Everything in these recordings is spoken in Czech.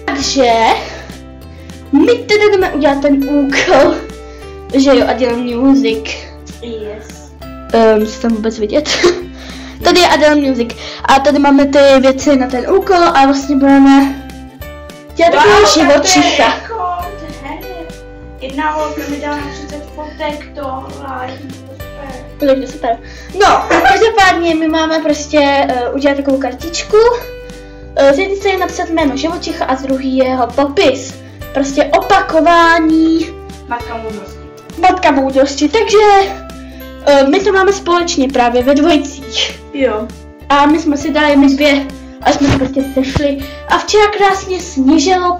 Takže my teda jdeme udělat ten úkol, že jo, a dělám music. Yes. Musí tam vůbec vidět. Tady je Adele Music a tady máme ty věci na ten úkol a vlastně budeme dělat takového živočicha. Jedna holka mi dala 30 fotek, to Takže super. No, každopádně my máme prostě udělat takovou kartičku. Z jedné strany napsat jméno živočicha a z druhý jeho popis. Prostě opakování. Matka moudrosti. Takže my to máme společně právě ve dvojicích. Jo. A my jsme si dali my dvě a jsme prostě sešli. A včera krásně sněžilo.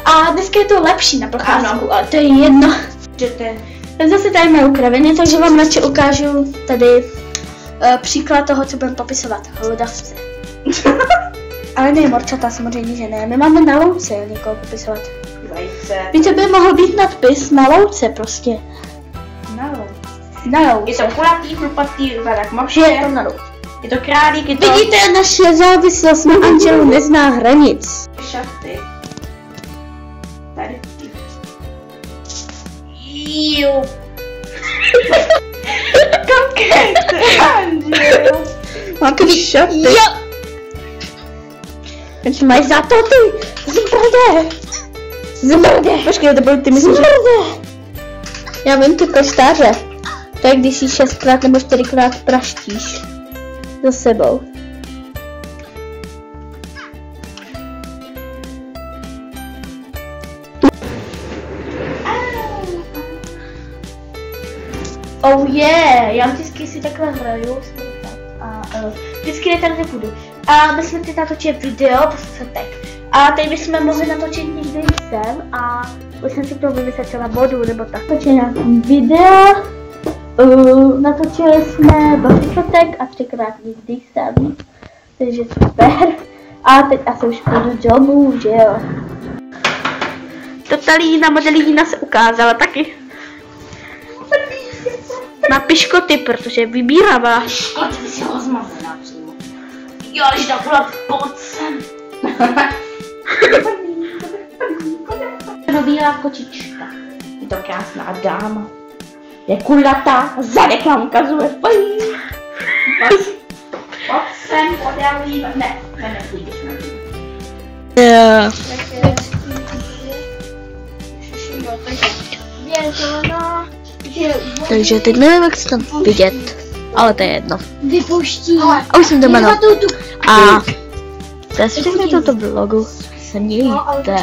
A dneska je to lepší na procházku, ale to je jedno. Zase tady mají kraviny, takže vám radši ukážu tady příklad toho, co budeme popisovat. Hlodavce. Ale ne morčata, samozřejmě, že ne. My máme na louce někoho popisovat. Zajíce. Víte, by mohl být nadpis na louce prostě. Na louce. Je to kulatý, chlupatý, tak mavše. Je to na louce. Je to králík, je to... Vidíte, naše závislost na Angelu nezná hranic. Šaty. Tady. Jú. Koukejte, Angel. Mám takový šaty. Jo. Takže máš za to ty. Zmrde. Počkej, to budou ty myslíš. Zmrde. Já vím ty koštáře. To je když si 6krát nebo 4krát praštíš. Za sebou. Oh yeah, já vždycky si takhle hraju a vždycky je tady nebudu. A my jsme teď natočili video po setek. A teď bychom mohli natočit někde sem a už jsem si k tomu vymyslela bodu nebo tak. Natočili nějaký video, natočili jsme basičotek a 3krát někdy sem. Takže super. A teď asi už půjdu domů, že jo. Totalína modelína se ukázala taky. Má piškoty, protože vybíravá. Piškoty by si ho zmazená přímo. Jo, že takhle pod sem. Bílá kočička. Je to krásná dáma. Je kulatá, zadek nám ukazuje. Pod sem, podélí, ne, nepůjdeš na ní. Takže teď nevím, jak se tam vidět, ale to je jedno. Vypuští. A už jsem doma. A to je všechno toto vlogu. Se mějte.